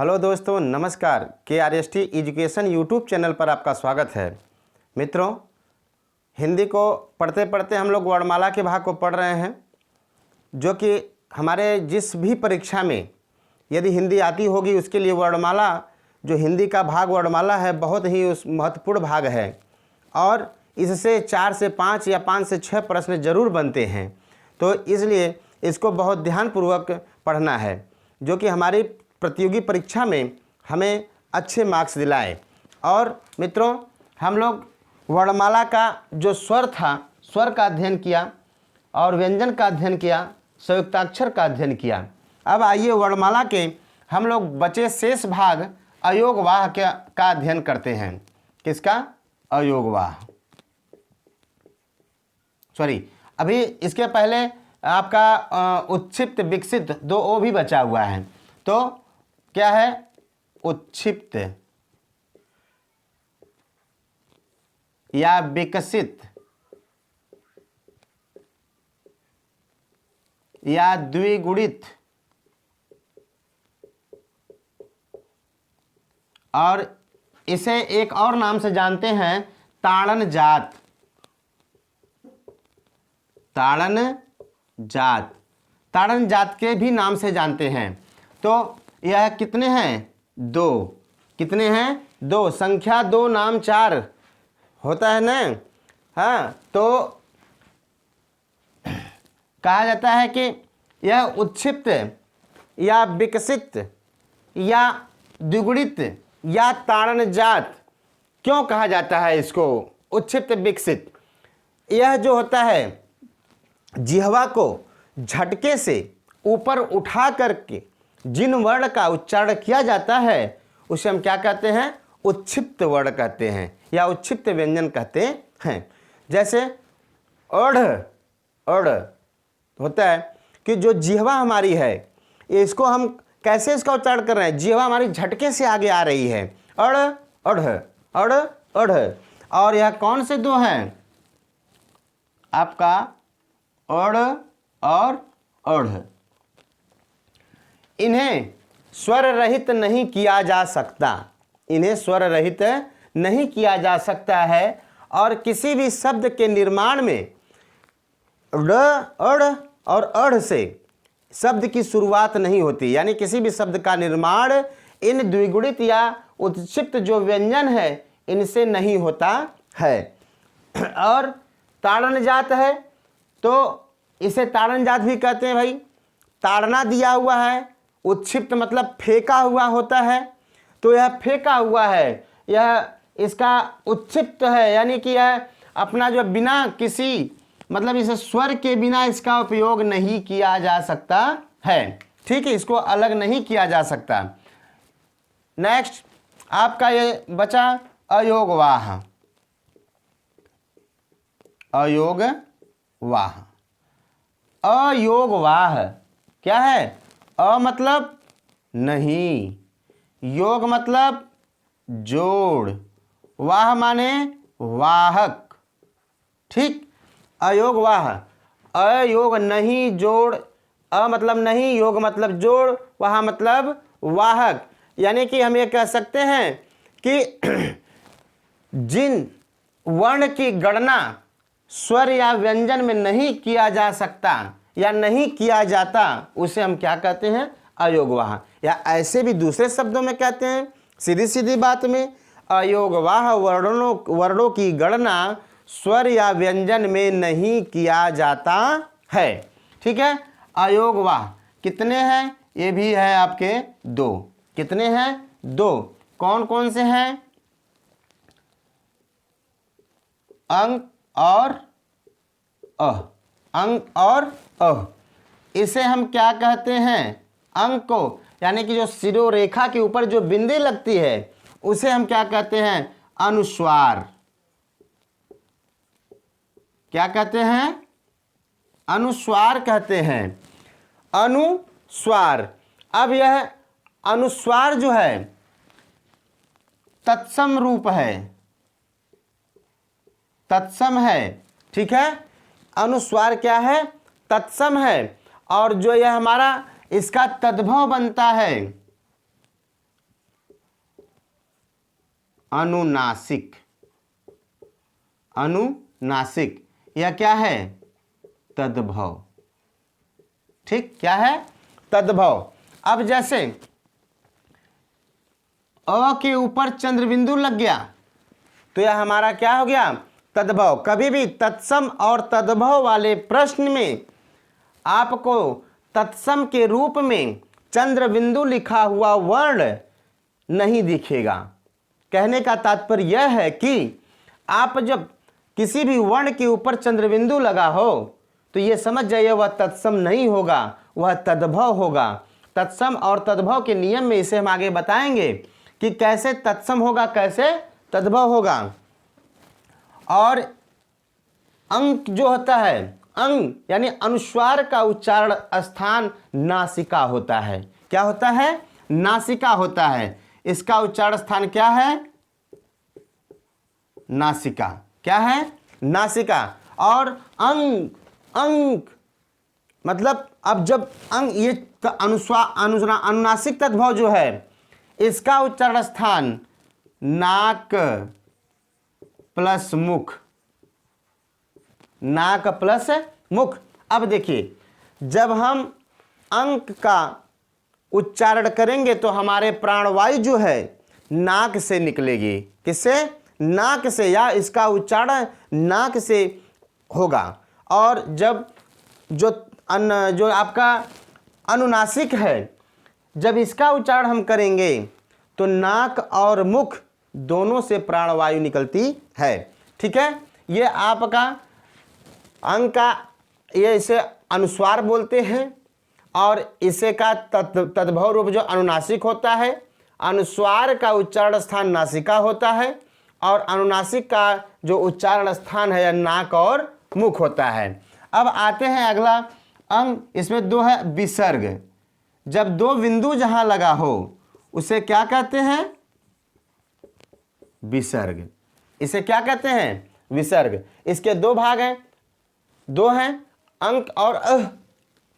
Hello दोस्तों, नमस्कार। KRST education YouTube channel पर आपका स्वागत है। मित्रों, हिंदी को पढ़ते पढ़ते हम लोग वर्णमाला के भाग को पढ़ रहे हैं, जो कि हमारे जिस भी परीक्षा में यदि हिंदी आती होगी उसके लिए वर्णमाला, जो हिंदी का भाग वर्णमाला है, बहुत ही उस महत्वपूर्ण भाग है और इससे 4 से 5 या 5 से 6 प्रश्न जरूर बनते हैं। तो इसलिए इसको बहुत ध्यानपूर्वक पढ़ना है, जो कि हमारी प्रतियोगी परीक्षा में हमें अच्छे मार्क्स दिलाए। और मित्रों, हम लोग वर्णमाला का जो स्वर था, स्वर का अध्ययन किया और व्यंजन का अध्ययन किया, संयुक्ताक्षर का अध्ययन किया। अब आइए वर्णमाला के हम लोग बचे शेष भाग अयोगवाह का अध्ययन करते हैं। किसका? अयोगवाह। सॉरी, अभी इसके पहले आपका उत्क्षिप्त विकसित 2 ओ भी बचा हुआ है। तो क्या है? उत्क्षिप्त या विकसित या द्विगुणित, और इसे एक और नाम से जानते हैं, ताड़न जात। ताड़न जात, ताड़न जात के भी नाम से जानते हैं। तो यह कितने हैं? 2। कितने हैं? 2। संख्या 2 नाम 4 होता है ना। हाँ, तो कहा जाता है कि यह उत्क्षिप्त या विकसित या द्विगुणित या ताड़न जात क्यों कहा जाता है इसको? उत्क्षिप्त विकसित, यह जो होता है जिह्वा को झटके से ऊपर उठा करके जिन वर्ण का उच्चारण किया जाता है उसे हम क्या कहते हैं? उत्क्षिप्त वर्ण कहते हैं या उत्क्षिप्त व्यंजन कहते हैं। जैसे अढ़, अढ़ होता है कि जो जिह्वा हमारी है, इसको हम कैसे इसका उच्चारण कर रहे हैं? जिह्वा हमारी झटके से आगे आ रही है। अढ़, अढ़, अढ़, अढ़। और यह कौन से 2 हैं? आपका अढ़ और अढ़। इन्हें स्वर रहित नहीं किया जा सकता। इन्हें स्वर रहित नहीं किया जा सकता है और किसी भी शब्द के निर्माण में ड़, अड़ और अढ़ से शब्द की शुरुआत नहीं होती। यानी किसी भी शब्द का निर्माण इन द्विगुणित या उत्क्षिप्त जो व्यंजन है इनसे नहीं होता है। और ताड़न जात है तो इसे ताड़न जात भी कहते हैं। भाई, ताड़ना दिया हुआ है, उत्क्षिप्त मतलब फेंका हुआ होता है, तो यह फेंका हुआ है, यह इसका उत्क्षिप्त है, यानी कि यह अपना जो बिना किसी मतलब इस स्वर के बिना इसका उपयोग नहीं किया जा सकता है। ठीक है, इसको अलग नहीं किया जा सकता। नेक्स्ट आपका ये बचा अयोगवाह। अयोगवाह, अयोगवाह क्या है? अ मतलब नहीं, योग मतलब जोड़, वाह माने वाहक। ठीक, अयोगवाह, अयोग नहीं, जोड़, अ मतलब नहीं, योग मतलब जोड़, वाह मतलब वाहक। यानी कि हम ये कह सकते हैं कि जिन वर्ण की गणना स्वर या व्यंजन में नहीं किया जा सकता या नहीं किया जाता उसे हम क्या कहते हैं? अयोगवाह। या ऐसे भी दूसरे शब्दों में कहते हैं, सीधी सीधी बात में, अयोगवाह वर्णों की गणना स्वर या व्यंजन में नहीं किया जाता है। ठीक है, अयोगवाह कितने हैं? ये भी है आपके 2। कितने हैं? 2। कौन कौन से हैं? अंक और अह। अंक और अह, इसे हम क्या कहते हैं? अंक को, यानी कि जो शिरोरेखा के ऊपर जो बिंदी लगती है उसे हम क्या कहते हैं? अनुस्वार। क्या कहते हैं? अनुस्वार कहते हैं। अनुस्वार। अब यह अनुस्वार जो है तत्सम रूप है, तत्सम है। ठीक है, अनुस्वार क्या है? तत्सम है। और जो यह हमारा इसका तद्भव बनता है, अनुनासिक। अनुनासिक यह क्या है? तद्भव। ठीक, क्या है? तद्भव। अब जैसे अ के ऊपर चंद्रबिंदु लग गया तो यह हमारा क्या हो गया? तद्भव। कभी भी तत्सम और तद्भव वाले प्रश्न में आपको तत्सम के रूप में चंद्रबिंदु लिखा हुआ वर्ण नहीं दिखेगा। कहने का तात्पर्य यह है कि आप जब किसी भी वर्ण के ऊपर चंद्रबिंदु लगा हो तो ये समझ जाइए वह तत्सम नहीं होगा, वह तद्भव होगा। तत्सम और तद्भव के नियम में इसे हम आगे बताएंगे कि कैसे तत्सम होगा, कैसे तद्भव होगा। और अंक जो होता है, अंग यानी अनुस्वार का उच्चारण स्थान नासिका होता है। क्या होता है? नासिका होता है। इसका उच्चारण स्थान क्या है? नासिका। क्या है? नासिका। और अंग, अंक मतलब अब जब अंग ये अनुनासिक तद्भव जो है इसका उच्चारण स्थान नाक प्लस मुख। नाक प्लस मुख। अब देखिए जब हम अंक का उच्चारण करेंगे तो हमारे प्राणवायु जो है नाक से निकलेगी। किससे? नाक से, या इसका उच्चारण नाक से होगा। और जब जो आपका अनुनासिक है जब इसका उच्चारण हम करेंगे तो नाक और मुख दोनों से प्राणवायु निकलती है। ठीक है, ये आपका अंग का, ये इसे अनुस्वार बोलते हैं और इसे का तद्भव रूप जो अनुनासिक होता है। अनुस्वार का उच्चारण स्थान नासिका होता है और अनुनासिक का जो उच्चारण स्थान है यह नाक और मुख होता है। अब आते हैं अगला अंग, इसमें दो है विसर्ग। जब दो बिंदु जहां लगा हो उसे क्या कहते हैं? विसर्ग। इसे क्या कहते हैं? विसर्ग। इसके दो भाग हैं, दो हैं, अंक और अह।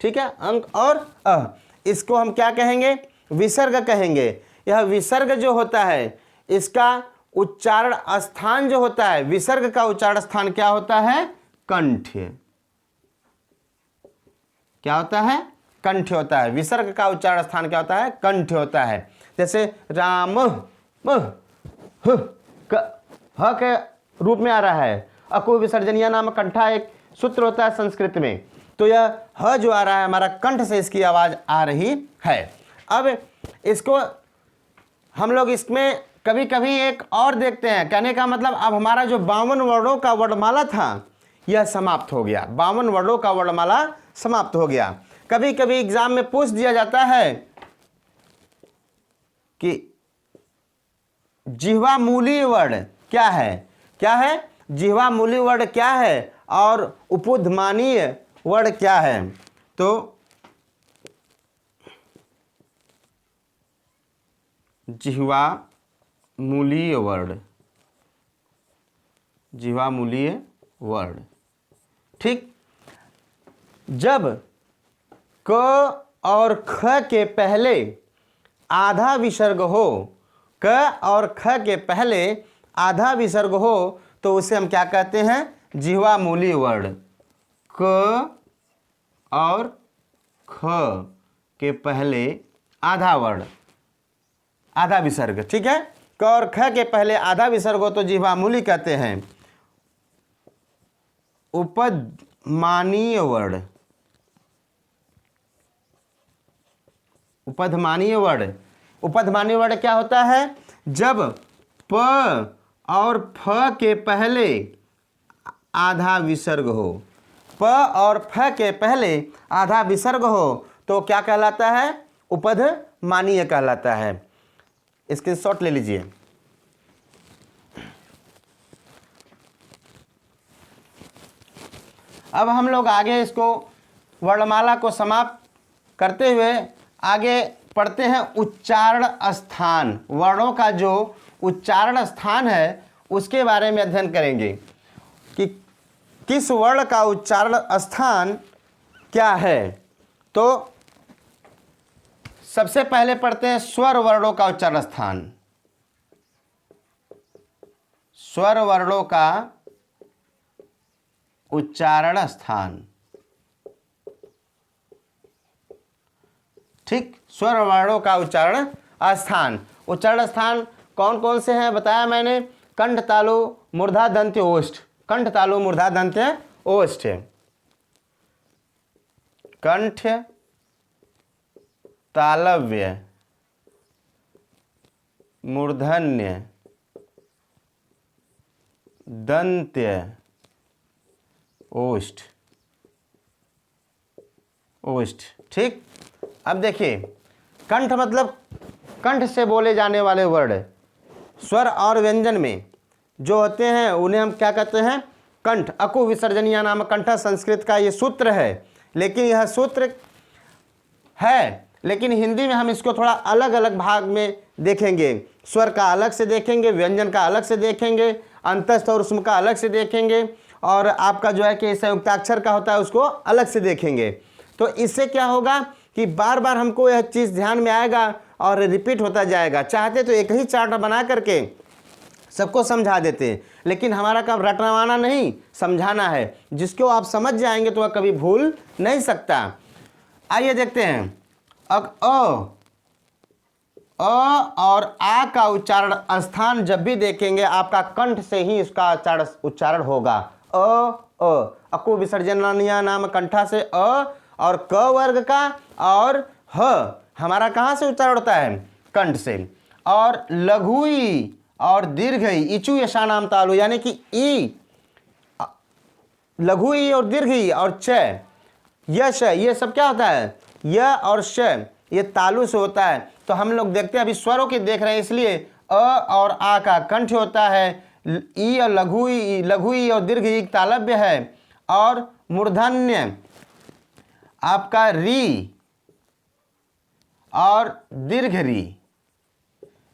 ठीक है, अंक और अह। इसको हम क्या कहेंगे? विसर्ग कहेंगे। यह विसर्ग जो होता है इसका उच्चारण स्थान जो होता है, विसर्ग का उच्चारण स्थान क्या होता है? कंठ। क्या होता है? कंठ होता है। विसर्ग का उच्चारण स्थान क्या होता है? कंठ होता है। जैसे राम ह के रूप में आ रहा है। अकु विसर्जनीय नाम कंठा एक सूत्र होता है संस्कृत में। तो यह ह जो आ रहा है हमारा कंठ से इसकी आवाज आ रही है। अब इसको हम लोग इसमें कभी कभी एक और देखते हैं। कहने का मतलब अब हमारा जो 52 वर्णों का वर्णमाला था यह समाप्त हो गया। 52 वर्णों का वर्णमाला समाप्त हो गया। कभी कभी एग्जाम में पूछ दिया जाता है कि जिह्वा मूली वर्ण क्या है? क्या है? जिह्वा मूली वर्ण क्या है और उपधमानीय वर्ण क्या है? तो जिह्वा मूलीय वर्ण, जिह्वा मूलीय वर्ण। ठीक, जब क और ख के पहले आधा विसर्ग हो, क और ख के पहले आधा विसर्ग हो तो उसे हम क्या कहते हैं? जिह्वा मूली वर्ण। क और ख के पहले आधा वर्ण, आधा विसर्ग। ठीक है, क और ख के पहले आधा विसर्ग हो तो जिह्वा मूली कहते हैं। उपधमानीय वर्ण, उपधमानीय वर्ण। उपधमानीय वर्ण क्या होता है? जब प और फ के पहले आधा विसर्ग हो, प और फ के पहले आधा विसर्ग हो तो क्या कहलाता है? उपधमानीय कहलाता है। इसके शॉट ले लीजिए। अब हम लोग आगे इसको वर्णमाला को समाप्त करते हुए आगे पढ़ते हैं उच्चारण स्थान। वर्णों का जो उच्चारण स्थान है उसके बारे में अध्ययन करेंगे कि किस वर्ण का उच्चारण स्थान क्या है। तो सबसे पहले पढ़ते हैं स्वर वर्णों का उच्चारण स्थान। स्वर वर्णों का उच्चारण स्थान। ठीक, स्वर वर्णों का उच्चारण स्थान। उच्चारण स्थान कौन कौन से हैं बताया मैंने, कंठ तालु मूर्धा दंत्य ओष्ठ। कंठ तालु मूर्धा दंत्य ओष्ठ। कंठ तालव्य मूर्धन्य दंत्य ओष्ठ। ओष्ठ, ठीक। अब देखिए, कंठ मतलब कंठ से बोले जाने वाले वर्ड। स्वर और व्यंजन में जो होते हैं उन्हें हम क्या कहते हैं, कंठ। अकु विसर्जनीय नाम कंठ संस्कृत का ये सूत्र है, लेकिन यह सूत्र है, लेकिन हिंदी में हम इसको थोड़ा अलग अलग भाग में देखेंगे। स्वर का अलग से देखेंगे, व्यंजन का अलग से देखेंगे, अंतस्थ और उसम का अलग से देखेंगे, और आपका जो है कि संयुक्ताक्षर का होता है उसको अलग से देखेंगे। तो इससे क्या होगा कि बार बार हमको यह चीज़ ध्यान में आएगा और रिपीट होता जाएगा। चाहते तो एक ही चार्ट बना करके सबको समझा देते हैं, लेकिन हमारा काम रटवाना नहीं, समझाना है। जिसको आप समझ जाएंगे तो वह कभी भूल नहीं सकता। आइए देखते हैं। अब अ और आ का उच्चारण स्थान जब भी देखेंगे आपका कंठ से ही इसका उच्चारण होगा। अकु विसर्जनीय नाम कंठा से अ, और क वर्ग का और ह हमारा कहाँ से उच्चारण होता है, कंठ से। और लघुई और दीर्घई इचु यशा नाम तालु, यानी कि ई, लघुई और दीर्घई और च, यश, ये सब क्या होता है, य और श, ये तालु से होता है। तो हम लोग देखते हैं, अभी स्वरों की देख रहे हैं, इसलिए अ और आ का कंठ होता है, ई और लघुई, लघुई और दीर्घ ई तालव्य है, और मूर्धन्य आपका री और दीर्घ री।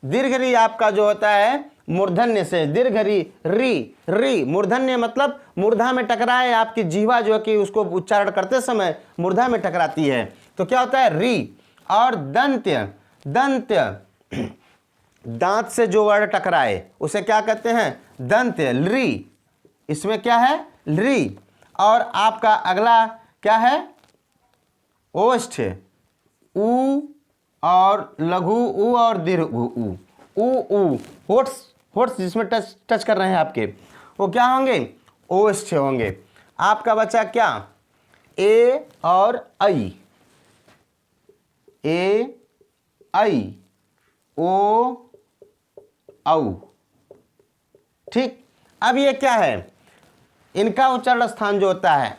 दीर्घ री आपका जो होता है मूर्धन्य से, दीर्घ री, री री मूर्धन्य मतलब मूर्धा में टकराए, आपकी जीवा जो है कि उसको उच्चारण करते समय मूर्धा में टकराती है, तो क्या होता है री। और दंत्य, दंत्य दांत से जो वर्ड टकराए उसे क्या कहते हैं, दंत्य, ली। इसमें क्या है, ली। और आपका अगला क्या है, ओष्ठ, ऊ और लघु ऊ और दीर्घ ऊ। ऊ होट्स, होट्स जिसमें टच कर रहे हैं आपके, वो क्या होंगे, ओष्ठ होंगे। आपका बचा क्या, ए और आई, ए आई, ओ औ। ठीक, अब ये क्या है, इनका उच्चारण स्थान जो होता है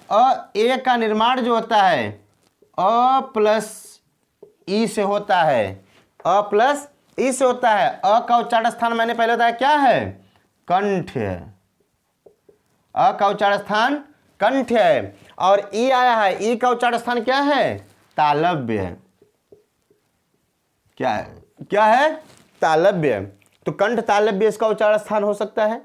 ए का निर्माण जो होता है अ प्लस ई से होता है, अ प्लस ई से होता है। अ का उच्चारण स्थान मैंने पहले बताया क्या है, कंठ। अ का उच्चारण स्थान कंठ है, और ई आया है, ई का उच्चारण स्थान क्या है, तालव्य। क्या है, क्या है, तालव्य। तो कंठ तालव्य इसका उच्चारण स्थान हो सकता है।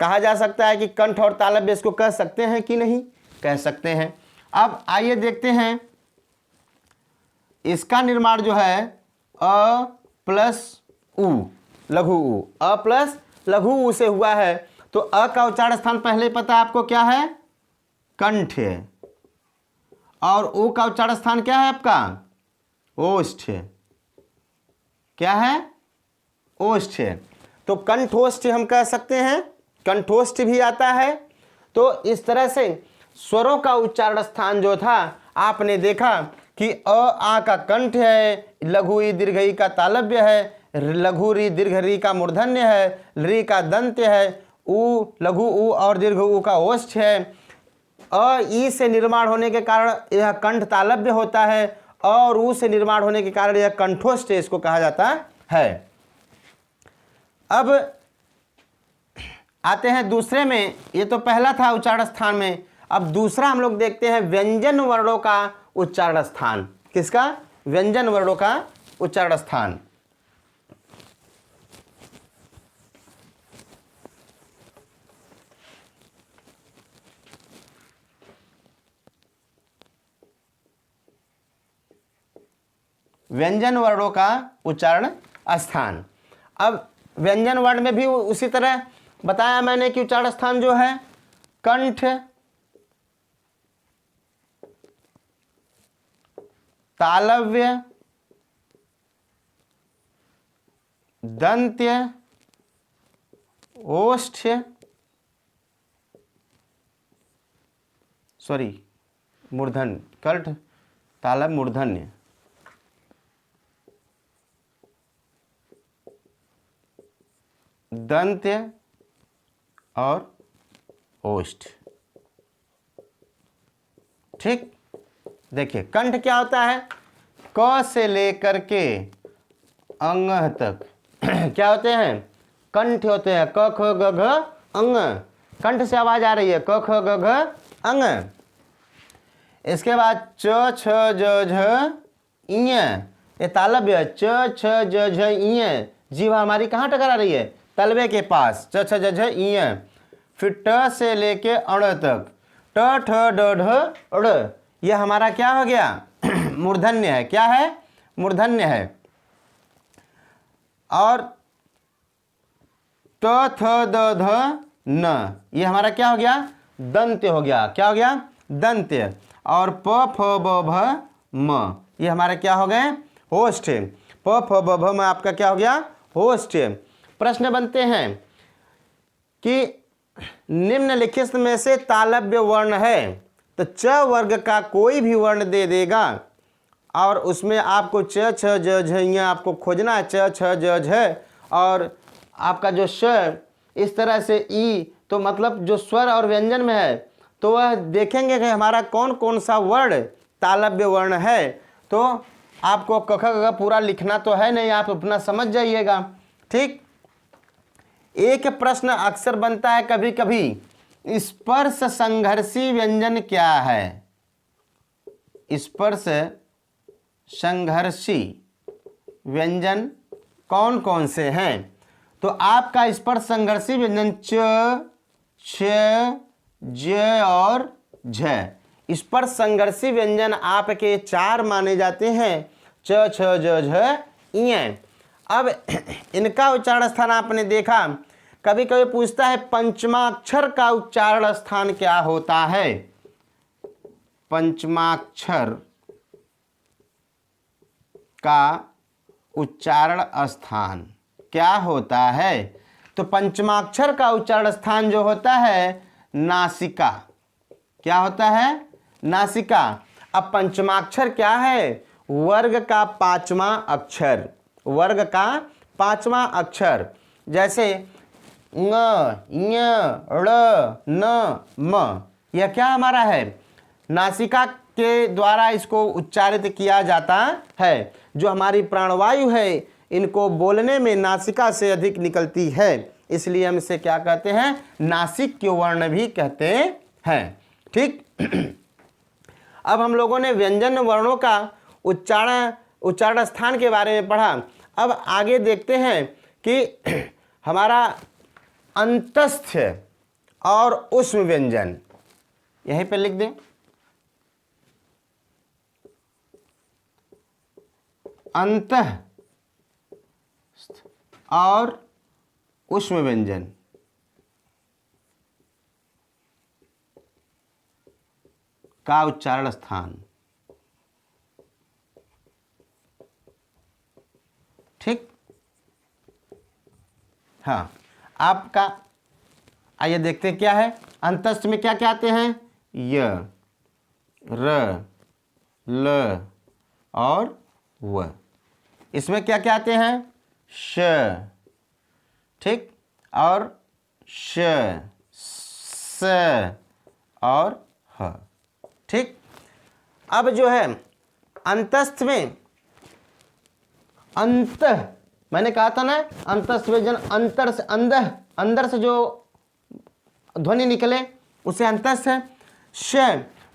कहा जा सकता है कि कंठ और तालव्य इसको कह सकते हैं कि नहीं, कह सकते हैं। अब आइए देखते हैं, इसका निर्माण जो है अ प्लस उ, लघु उ, अ प्लस लघु उ से हुआ है। तो अ का उच्चारण स्थान पहले पता है आपको क्या है, कंठ, और उ का उच्चारण स्थान क्या है आपका, ओष्ठ। क्या है, ओष्ठ। तो कंठोष्ठ हम कह सकते हैं, कंठोष्ठ भी आता है। तो इस तरह से स्वरों का उच्चारण स्थान जो था आपने देखा कि अ आ का कंठ है, लघु ई दीर्घ ई का तालव्य है, लघु री दीर्घ री का मूर्धन्य है, री का दंत्य है, उ लघु उ और दीर्घ उ का ओष्ठ है। अ ई से निर्माण होने के कारण यह कंठ तालव्य होता है, और उ से निर्माण होने के कारण यह कंठोष्ठ इसको कहा जाता है। अब आते हैं दूसरे में, ये तो पहला था उच्चारण स्थान में। अब दूसरा हम लोग देखते हैं व्यंजन वर्णों का उच्चारण स्थान। किसका, व्यंजन वर्णों का उच्चारण स्थान। व्यंजन वर्णों का उच्चारण स्थान। अब व्यंजन वर्ण में भी उसी तरह बताया मैंने कि उच्चारण स्थान जो है कंठ, तालव्य, दंत्य, ओष्ठ्य, मूर्धन्य, कंठ, तालव्य, मूर्धन्य, दंत्य और ओष्ठ। ठीक, देखिए कंठ क्या होता है, क से लेकर के अंग तक क्या होते हैं, कंठ होते हैं, क ख ग घ अंग, कंठ से आवाज आ रही है, क ख ग घ अंग। इसके बाद च छ ज झ इय, ये तालव्य, च छ ज झ इय, जीवा हमारी कहाँ टकरा रही है, तलवे के पास, च छ ज झ इय। फिर ट से लेके अण तक, ट ठ ड ढ अड़, यह हमारा क्या हो गया मूर्धन्य है, क्या है, मूर्धन्य है। और ट थ द ध न, ये हमारा क्या हो गया, दंत्य हो गया, क्या हो गया, दंत्य। और प फ ब भ म, ये हमारे क्या हो गए, होष्ठ। प फ ब भ म आपका क्या हो गया, होष्ठ। प्रश्न बनते हैं कि निम्नलिखित में से तालव्य वर्ण है, तो च वर्ग का कोई भी वर्ण दे देगा और उसमें आपको च छ ज झ आपको खोजना है, च छ ज झ, और आपका जो श इस तरह से ई, तो मतलब जो स्वर और व्यंजन में है, तो वह देखेंगे कि हमारा कौन कौन सा वर्ण तालव्य वर्ण है। तो आपको क ख ग घ पूरा लिखना तो है नहीं, आप अपना समझ जाइएगा। ठीक, एक प्रश्न अक्सर बनता है कभी कभी, स्पर्श संघर्षी व्यंजन क्या है, स्पर्श संघर्षी व्यंजन कौन कौन से हैं। तो आपका स्पर्श संघर्षी व्यंजन च, छ, ज और झ, स्पर्श संघर्षी व्यंजन आपके 4 माने जाते हैं, च छ ज झ इय। अब इनका उच्चारण स्थान आपने देखा, कभी कभी पूछता है पंचमाक्षर का उच्चारण स्थान क्या होता है, पंचमाक्षर का उच्चारण स्थान क्या होता है। तो पंचमाक्षर का उच्चारण स्थान जो होता है नासिका, क्या होता है, नासिका। अब पंचमाक्षर क्या है, वर्ग का 5वां अक्षर, वर्ग का 5वां अक्षर। जैसे ङ, ञ, ड़, न, म, यह क्या हमारा है, नासिका के द्वारा इसको उच्चारित किया जाता है। जो हमारी प्राणवायु है इनको बोलने में नासिका से अधिक निकलती है, इसलिए हम इसे क्या कहते हैं, नासिक के वर्ण भी कहते हैं। ठीक, अब हम लोगों ने व्यंजन वर्णों का उच्चारण स्थान के बारे में पढ़ा। अब आगे देखते हैं कि हमारा अंतस्थ और उष्म व्यंजन, यहीं पे लिख दें, अंतः और उष्म व्यंजन। का उच्चारण स्थान। ठीक, हाँ, आपका आइए देखते हैं क्या है। अंतस्थ में क्या क्या आते हैं, य, र, ल और व। इसमें क्या क्या आते हैं, श, ठीक, और श, स और ह। ठीक, अब जो है अंतस्थ में अंत, मैंने कहा था ना अंतस्थ व्यंजन अंतर से अंदर से जो ध्वनि निकले उसे अंतस्थ है। श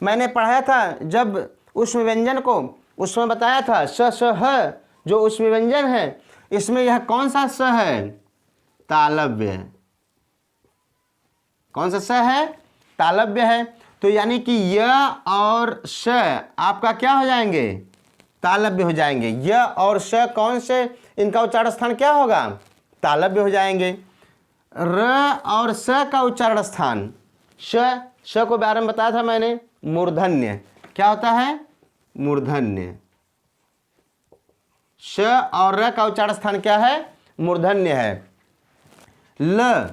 मैंने पढ़ाया था जब उष्म व्यंजन को, उसमें बताया था श श ह जो उष्म व्यंजन है, इसमें यह कौन सा स है, तालव्य। कौन सा स है, तालव्य है। तो यानी कि य और श आपका क्या हो जाएंगे, तालव्य हो जाएंगे। य और श कौन से, इनका उच्चारण स्थान क्या होगा, तालव्य हो जाएंगे। र और स का उच्चारण स्थान, श को बारे में बताया था मैंने, मूर्धन्य। क्या होता है? मूर्धन्य। श और र का उच्चारण स्थान क्या है? मूर्धन्य है। ल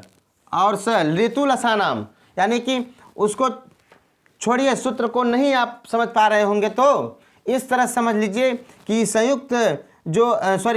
और स ऋतु लसानाम, यानी कि उसको छोड़िए, सूत्र को नहीं आप समझ पा रहे होंगे तो इस तरह समझ लीजिए कि संयुक्त जो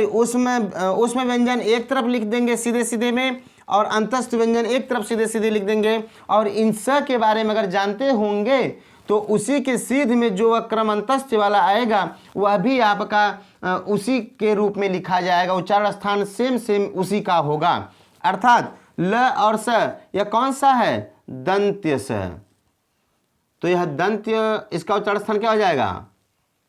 उसमें व्यंजन एक तरफ लिख देंगे सीधे सीधे में, और अंतस्थ व्यंजन एक तरफ सीधे सीधे लिख देंगे। और इन स के बारे में अगर जानते होंगे तो उसी के सीध में जो वह क्रम अंतस्थ वाला आएगा वह भी आपका उसी के रूप में लिखा जाएगा, उच्चारण स्थान सेम उसी का होगा। अर्थात ल और स यह कौन सा है? दंत्य स। तो यह दंत्य, इसका उच्चारण स्थान क्या हो जाएगा?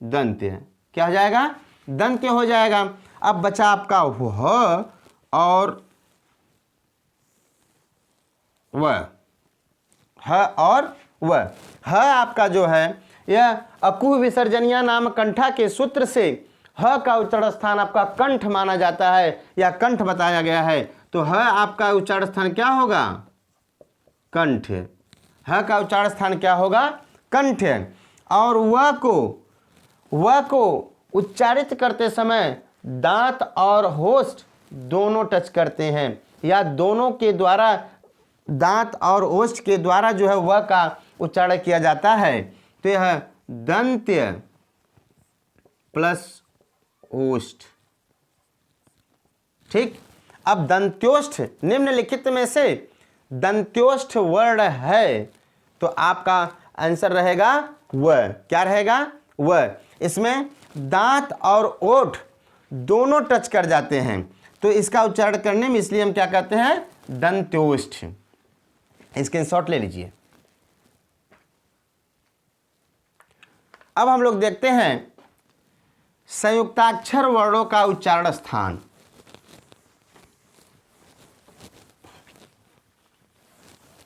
दंत्य। क्या हो जाएगा? दंत्य हो जाएगा। अब बचा आपका वह और वह, ह और वह। ह आपका जो है यह अकुह विसर्जनिया नाम कंठा के सूत्र से ह का उच्चारण स्थान आपका कंठ माना जाता है या कंठ बताया गया है। तो ह आपका उच्चारण स्थान क्या होगा? कंठ। ह का उच्चारण स्थान क्या होगा? कंठ। और वह को उच्चारित करते समय दांत और होष्ठ दोनों टच करते हैं, या दोनों के द्वारा, दांत और ओष्ठ के द्वारा जो है वह का उच्चारण किया जाता है। तो यह दंत्य प्लस ओष्ठ। ठीक। अब दंत्योष्ठ निम्नलिखित में से दंत्योष्ठ वर्ण है, तो आपका आंसर रहेगा वह। क्या रहेगा? वह। इसमें दांत और ओठ दोनों टच कर जाते हैं, तो इसका उच्चारण करने में इसलिए हम क्या कहते हैं? दंत्योष्ठ। स्क्रीनशॉट ले लीजिए। अब हम लोग देखते हैं संयुक्ताक्षर वर्णों का उच्चारण स्थान।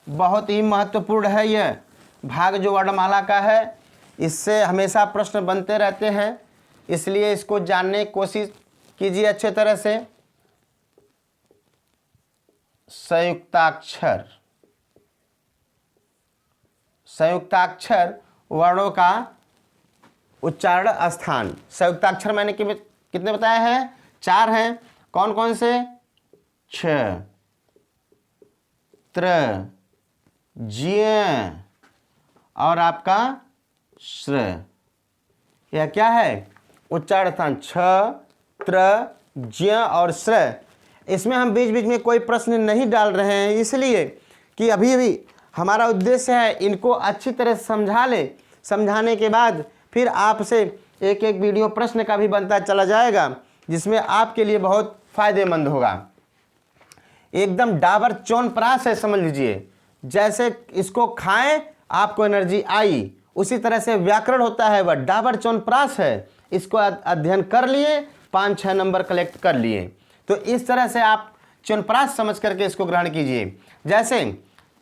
बहुत ही महत्वपूर्ण है यह भाग जो वर्णमाला का है, इससे हमेशा प्रश्न बनते रहते हैं, इसलिए इसको जानने की कोशिश कीजिए अच्छे तरह से। संयुक्ताक्षर वर्णों का उच्चारण स्थान। संयुक्ताक्षर मैंने कितने बताए हैं? 4 हैं। कौन कौन से? छ, त्र, ज्ञ और आपका श्र। यह क्या है? उच्चारण स्थान। छ, त्र, ज्ञ और श्र। इसमें हम बीच बीच में कोई प्रश्न नहीं डाल रहे हैं, इसलिए कि अभी हमारा उद्देश्य है इनको अच्छी तरह से समझा ले। समझाने के बाद फिर आपसे एक एक वीडियो प्रश्न का भी बनता चला जाएगा, जिसमें आपके लिए बहुत फायदेमंद होगा। एकदम डाबर च्यवनप्राश है, समझ लीजिए। जैसे इसको खाएं आपको एनर्जी आई, उसी तरह से व्याकरण होता है, वह डाबर च्यवनप्राश है। इसको अध्ययन कर लिए, 5-6 नंबर कलेक्ट कर लिए, तो इस तरह से आप च्यवनप्राश समझ करके इसको ग्रहण कीजिए। जैसे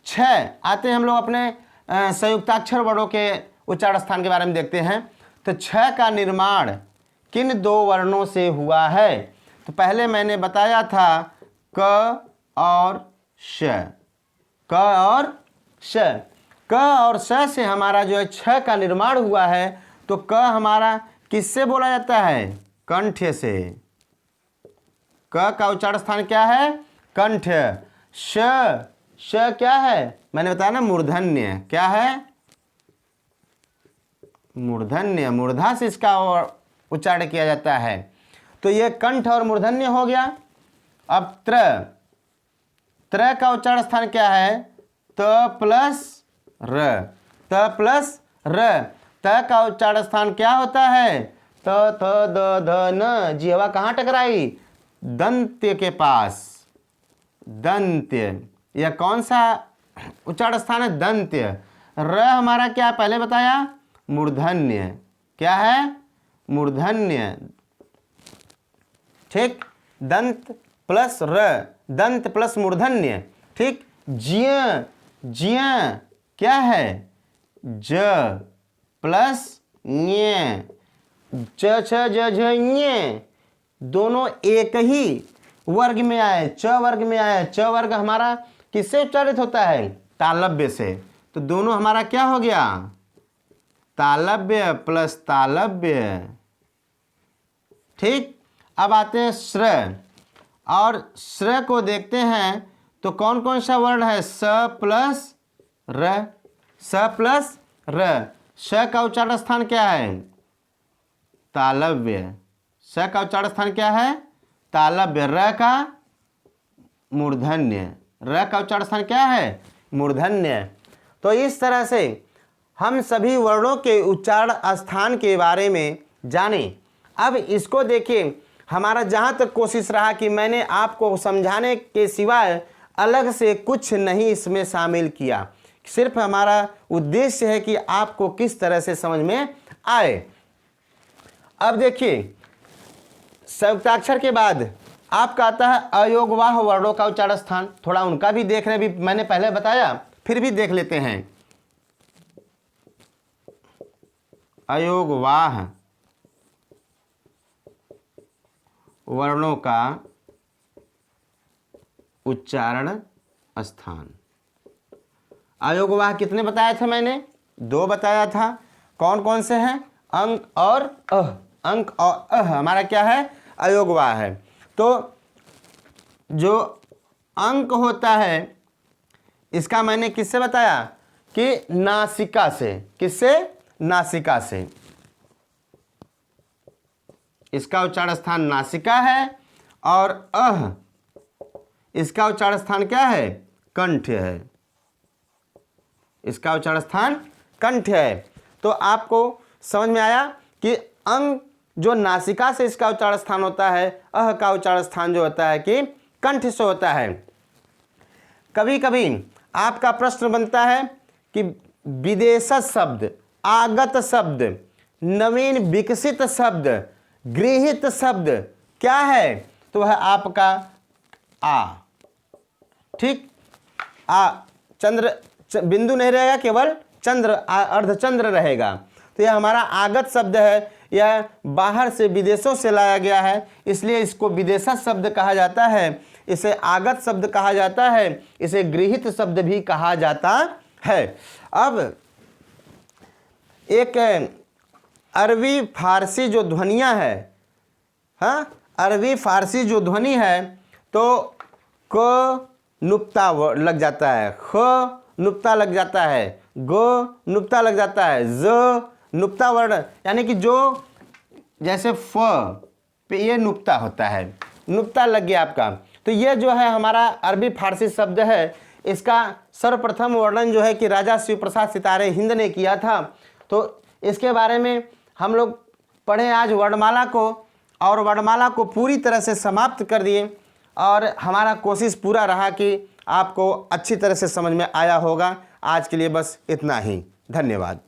6 आते हैं, हम लोग अपने संयुक्ताक्षर वर्णों के उच्चारण स्थान के बारे में देखते हैं। तो 6 का निर्माण किन 2 वर्णों से हुआ है? तो पहले मैंने बताया था क और श। क और श। क और श से हमारा जो है 6 का निर्माण हुआ है। तो क हमारा किससे बोला जाता है? कंठ से। क का उच्चारण स्थान क्या है? कंठ। श क्या है? मैंने बताया ना, मूर्धन्य। क्या है? मूर्धन्य। मूर्धा से इसका उच्चारण किया जाता है। तो ये कंठ और मूर्धन्य हो गया। अब त्र का उच्चारण स्थान क्या है? त प्लस र। त प्लस र। त का उच्चारण स्थान क्या होता है? त थ द ध न। जिह्वा कहाँ टकराई? दंत्य के पास। दंत्य। यह कौन सा उच्चारण स्थान है? दंत्य। र हमारा क्या पहले बताया? मूर्धन्य। क्या है? मूर्धन्य। ठीक। दंत प्लस र, दंत प्लस मूर्धन्य। ठीक। ज्ञ। ज्ञ क्या है? ज प्लस ञ। च छ ज झ ञ, दोनों एक ही वर्ग में आए, च वर्ग में आए। च वर्ग हमारा किससे उच्चारित होता है? तालव्य से। तो दोनों हमारा क्या हो गया? तालव्य प्लस तालव्य। ठीक, अब आते हैं श्र, और श्र को देखते हैं तो कौन कौन सा वर्ण है? स प्लस र, स प्लस र। श का उच्चारण स्थान क्या है? तालव्य। स का उच्चारण स्थान क्या है? तालव्य। र का मूर्धन्य। र का उच्चारण स्थान क्या है? मूर्धन्य। तो इस तरह से हम सभी वर्णों के उच्चारण स्थान के बारे में जाने। अब इसको देखिए, हमारा जहाँ तक कोशिश रहा कि मैंने आपको समझाने के सिवाय अलग से कुछ नहीं इसमें शामिल किया। सिर्फ हमारा उद्देश्य है कि आपको किस तरह से समझ में आए। अब देखिए, संयुक्ताक्षर के बाद आपका आता है अयोगवाह वर्णों का उच्चारण स्थान। थोड़ा उनका भी देख रहे, भी मैंने पहले बताया, फिर भी देख लेते हैं। अयोगवाह वर्णों का उच्चारण स्थान। अयोगवाह कितने बताए थे मैंने? 2 बताया था। कौन कौन से हैं? अंक और अह। अंक और अह हमारा क्या है? अयोगवाह है। तो जो अंक होता है इसका मैंने किससे बताया? कि नासिका से। किससे? नासिका से। इसका उच्चारण स्थान नासिका है, और अह इसका उच्चारण स्थान क्या है? कंठ है। इसका उच्चारण स्थान कंठ है। तो आपको समझ में आया कि अंग जो नासिका से इसका उच्चारण स्थान होता है, अह का उच्चारण स्थान जो होता है कि कंठ से होता है। कभी कभी आपका प्रश्न बनता है कि विदेशज शब्द, आगत शब्द, नवीन विकसित शब्द, गृहीत शब्द क्या है? तो वह आपका आ। ठीक, आ चंद्र बिंदु नहीं रहेगा, केवल चंद्र अर्धचंद्र रहेगा। तो यह हमारा आगत शब्द है, यह बाहर से विदेशों से लाया गया है, इसलिए इसको विदेशज शब्द कहा जाता है। इसे आगत शब्द कहा जाता है, इसे गृहीत शब्द भी कहा जाता है। अब एक अरबी फारसी जो ध्वनियाँ है, हाँ, अरबी फारसी जो ध्वनि है, तो क नुक्ता लग जाता है, ख नुक्ता लग जाता है, ग नुक्ता लग जाता है, ज नुक्ता वर्ण, यानी कि जो जैसे फ पे ये नुक्ता होता है, नुक्ता लग गया आपका। तो ये जो है हमारा अरबी फारसी शब्द है, इसका सर्वप्रथम वर्णन जो है कि राजा शिव प्रसाद सितारे हिंद ने किया था। तो इसके बारे में हम लोग पढ़े आज वर्णमाला को, और वर्णमाला को पूरी तरह से समाप्त कर दिए, और हमारा कोशिश पूरा रहा कि आपको अच्छी तरह से समझ में आया होगा। आज के लिए बस इतना ही। धन्यवाद।